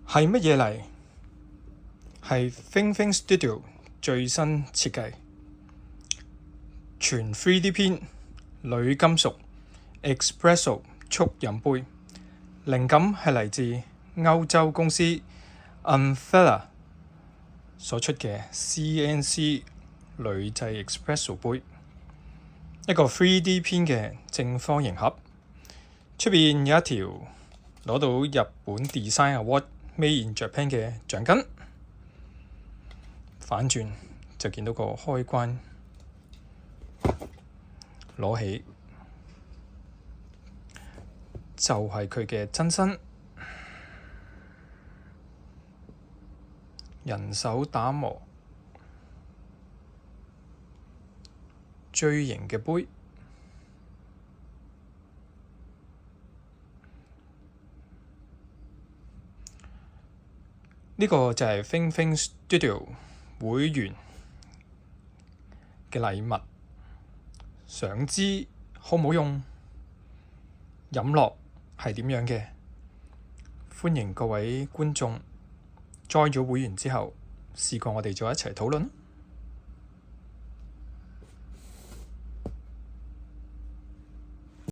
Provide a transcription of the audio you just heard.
係乜嘢嚟？係 Think Studio 最新設計，全 3D 片鋁金屬 Espresso 速飲杯，靈感係嚟自歐洲公司 Anthela 所出嘅 CNC 鋁製 Espresso 杯，一個 3D 片嘅正方形盒，出邊有一條攞到日本 Design Award Made in Japan 嘅獎巾，反轉就見到個開關，攞起就係佢嘅真身，人手打磨錐形嘅杯。呢個就係 Think Studio 會員嘅禮物，想知好唔好用？飲落係點樣嘅？歡迎各位觀眾 join 咗會員之後，試過我哋再一齊討論。